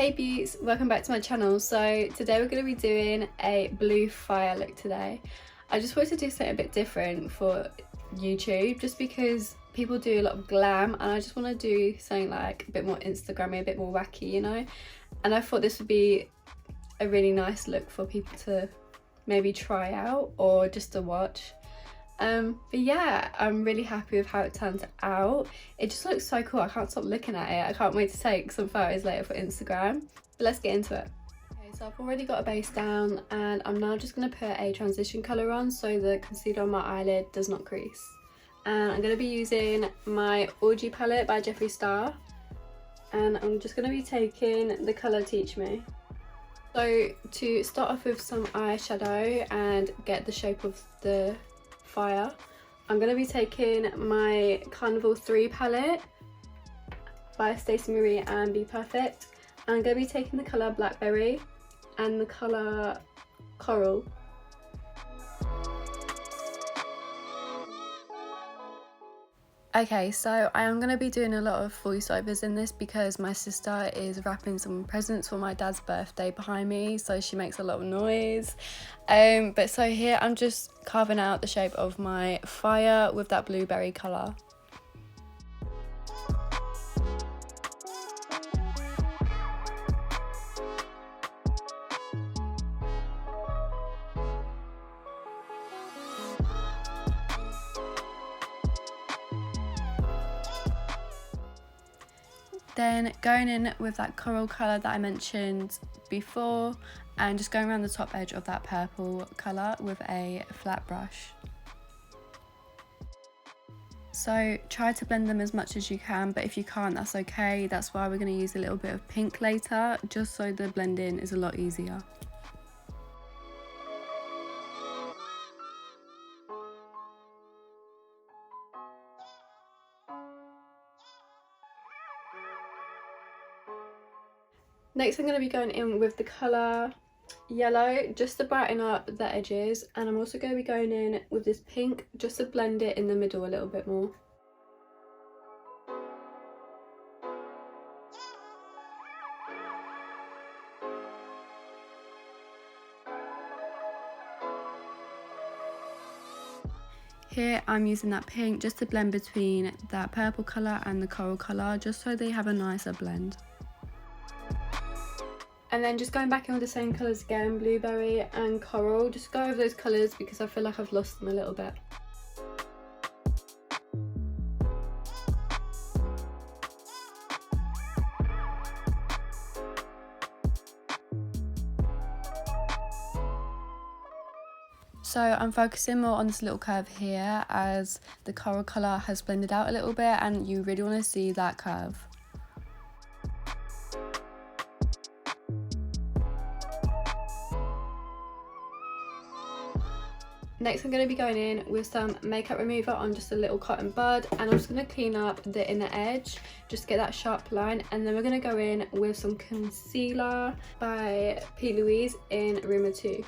Hey beauts, welcome back to my channel. So today we're going to be doing a blue fire look today. I just wanted to do something a bit different for YouTube just because people do a lot of glam and I just want to do something like a bit more Instagrammy, a bit more wacky, you know? And I thought this would be a really nice look for people to maybe try out or just to watch. But yeah, I'm really happy with how it turned out. It just looks so cool. I can't stop looking at it. I can't wait to take some photos later for Instagram. But let's get into it. Okay, so I've already got a base down and I'm now just going to put a transition colour on so the concealer on my eyelid does not crease. And I'm going to be using my Orgy palette by Jeffree Star. And I'm just going to be taking the colour Teach Me. So to start off with some eyeshadow and get the shape of the fire, I'm going to be taking my Carnival 3 palette by Stacey Marie and Be Perfect, and I'm going to be taking the colour Blackberry and the colour Coral. Okay, so I am going to be doing a lot of voiceovers in this because my sister is wrapping some presents for my dad's birthday behind me, so she makes a lot of noise. But so here I'm just carving out the shape of my fire with that blueberry colour. Then going in with that coral colour that I mentioned before and just going around the top edge of that purple colour with a flat brush. So try to blend them as much as you can, but if you can't, that's okay. That's why we're going to use a little bit of pink later, just so the blending is a lot easier. Next I'm going to be going in with the colour Yellow just to brighten up the edges, and I'm also going to be going in with this pink just to blend it in the middle a little bit more. Here I'm using that pink just to blend between that purple colour and the coral colour, just so they have a nicer blend. And then just going back in with the same colours again, blueberry and coral, just go over those colours because I feel like I've lost them a little bit. So I'm focusing more on this little curve here as the coral colour has blended out a little bit and you really want to see that curve. Next I'm going to be going in with some makeup remover on just a little cotton bud, and I'm just going to clean up the inner edge, just get that sharp line, and then we're going to go in with some concealer by P. Louise in Rumor 2.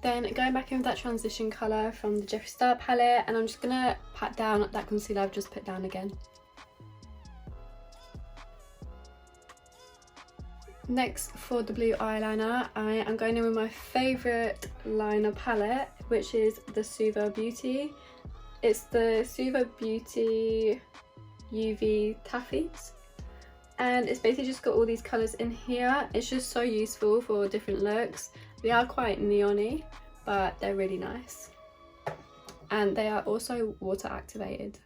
Then going back in with that transition colour from the Jeffree Star palette, and I'm just going to pat down that concealer I've just put down again. Next, for the blue eyeliner, I am going in with my favourite liner palette, which is the Suva Beauty. It's the Suva Beauty UV Taffies, and it's basically just got all these colours in here. It's just so useful for different looks. They are quite neon-y, but they're really nice. And they are also water activated.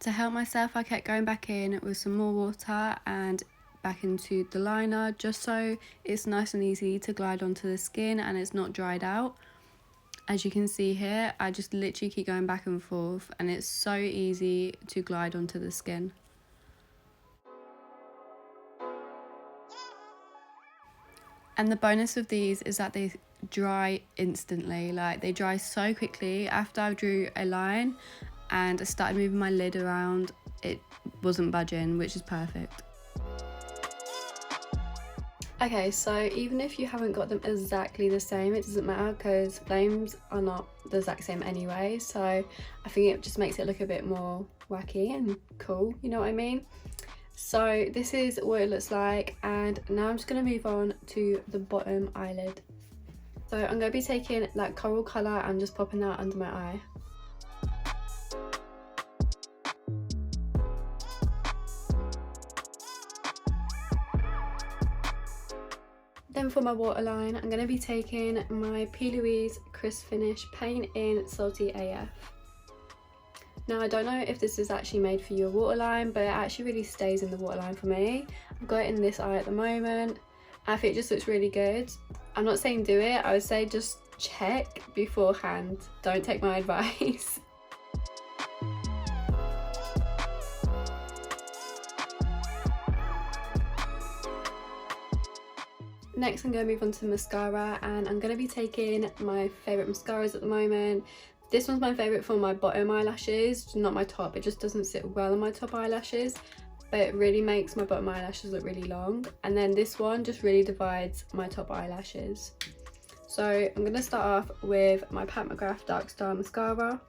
To help myself, I kept going back in with some more water and back into the liner, just so it's nice and easy to glide onto the skin and it's not dried out. As you can see here, I just literally keep going back and forth, and it's so easy to glide onto the skin. And the bonus of these is that they dry instantly. Like, they dry so quickly. After I drew a line and I started moving my lid around, it wasn't budging, which is perfect. Okay, so even if you haven't got them exactly the same, it doesn't matter because flames are not the exact same anyway. So I think it just makes it look a bit more wacky and cool, you know what I mean? So this is what it looks like, and now I'm just going to move on to the bottom eyelid. So I'm going to be taking that coral colour and just popping that under my eye. Then for my waterline, I'm going to be taking my P. Louise Crisp Finish Paint in Salty AF. Now, I don't know if this is actually made for your waterline, but it actually really stays in the waterline for me. I've got it in this eye at the moment. I think it just looks really good. I'm not saying do it, I would say just check beforehand. Don't take my advice. Next, I'm going to move on to mascara, and I'm going to be taking my favourite mascaras at the moment. This one's my favourite for my bottom eyelashes, not my top. It just doesn't sit well on my top eyelashes, but it really makes my bottom eyelashes look really long. And then this one just really divides my top eyelashes. So I'm going to start off with my Pat McGrath Dark Star Mascara.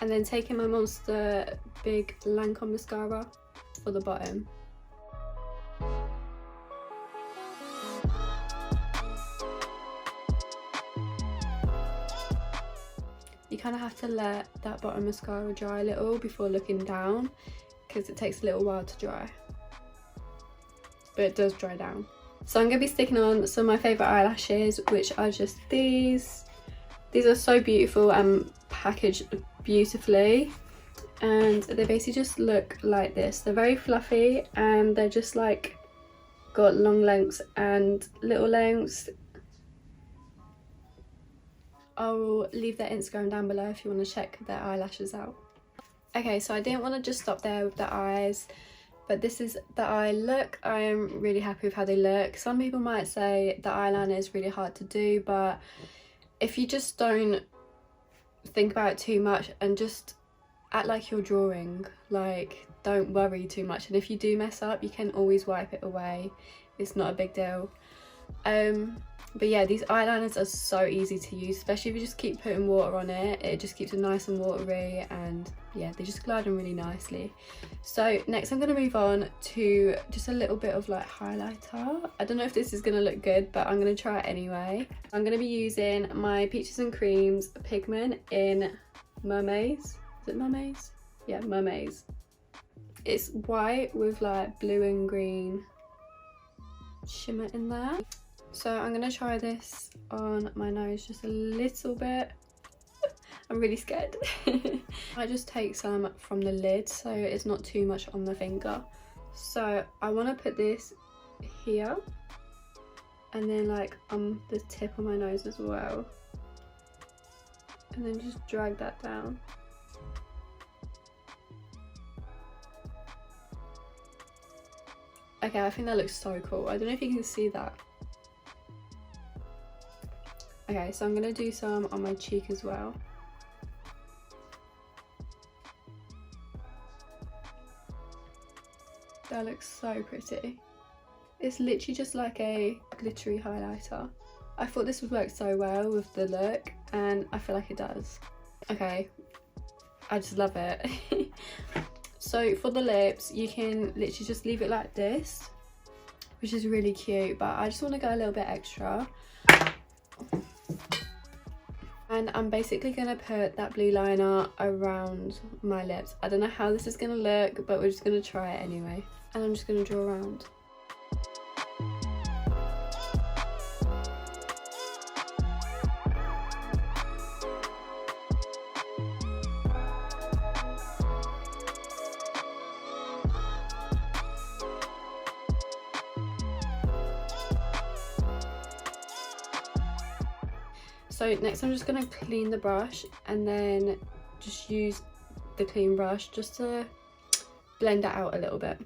And then taking my Monster Big Lancome Mascara for the bottom. You kind of have to let that bottom mascara dry a little before looking down, because it takes a little while to dry, but it does dry down. So I'm going to be sticking on some of my favourite eyelashes, which are just these. These are so beautiful and packaged beautifully, and they basically just look like this. They're very fluffy, and they're just like got long lengths and little lengths. I'll leave their Instagram down below if you want to check their eyelashes out. Okay, so I didn't want to just stop there with the eyes, but this is the eye look. I am really happy with how they look. Some people might say the eyeliner is really hard to do, but if you just don't think about it too much and just act like you're drawing, like, don't worry too much, and if you do mess up, you can always wipe it away. It's not a big deal. But yeah, these eyeliners are so easy to use, especially if you just keep putting water on it. It just keeps it nice and watery, and yeah, they just glide on really nicely. So next I'm going to move on to just a little bit of like highlighter. I don't know if this is going to look good, but I'm going to try it anyway. I'm going to be using my Peaches and Creams pigment in Mermaids. Is it Mermaids? Yeah, Mermaids. It's white with like blue and green shimmer in there. So I'm going to try this on my nose just a little bit. I'm really scared. I just take some from the lid so it's not too much on the finger. So I want to put this here and then like on the tip of my nose as well. And then just drag that down. Okay, I think that looks so cool. I don't know if you can see that. Okay, so I'm going to do some on my cheek as well. That looks so pretty. It's literally just like a glittery highlighter. I thought this would work so well with the look, and I feel like it does. Okay, I just love it. So for the lips, you can literally just leave it like this, which is really cute, but I just want to go a little bit extra. And I'm basically going to put that blue liner around my lips. I don't know how this is going to look, but we're just going to try it anyway. And I'm just going to draw around. So next I'm just going to clean the brush and then just use the clean brush just to blend it out a little bit.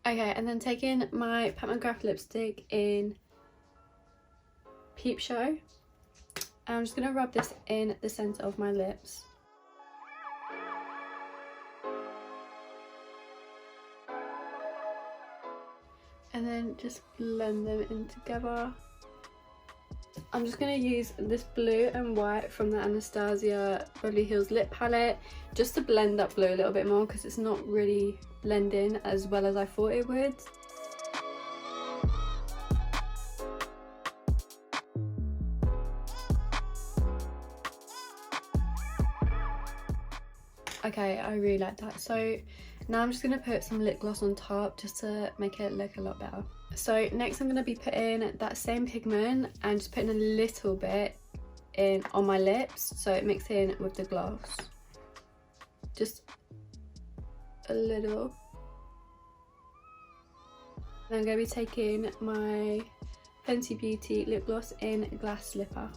Okay, and then taking my Pat McGrath lipstick in Peep Show, and I'm just going to rub this in the centre of my lips. And then just blend them in together. I'm just going to use this blue and white from the Anastasia Beverly Hills lip palette just to blend that blue a little bit more, because it's not really blending as well as I thought it would. Okay, I really like that. So now I'm just going to put some lip gloss on top just to make it look a lot better. So next I'm going to be putting that same pigment and just putting a little bit in on my lips so it mixes in with the gloss. Just a little. And I'm going to be taking my Fenty Beauty lip gloss in Glass Slipper.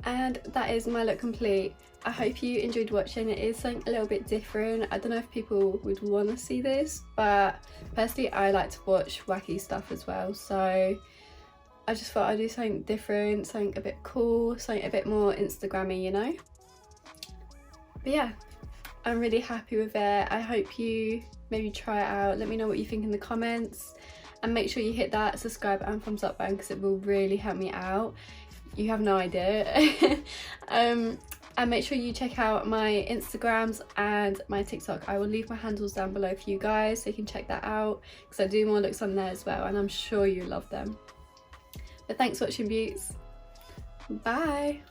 And that is my look complete. I hope you enjoyed watching. It is something a little bit different. I don't know if people would want to see this, but personally I like to watch wacky stuff as well, so I just thought I'd do something different, something a bit cool, something a bit more Instagrammy, you know. But yeah, I'm really happy with it. I hope you maybe try it out. Let me know what you think in the comments, and make sure you hit that subscribe and thumbs up button because it will really help me out. You have no idea. And make sure you check out my Instagrams and my TikTok. I will leave my handles down below for you guys so you can check that out, because I do more looks on there as well and I'm sure you love them. But thanks for watching, beauts. Bye.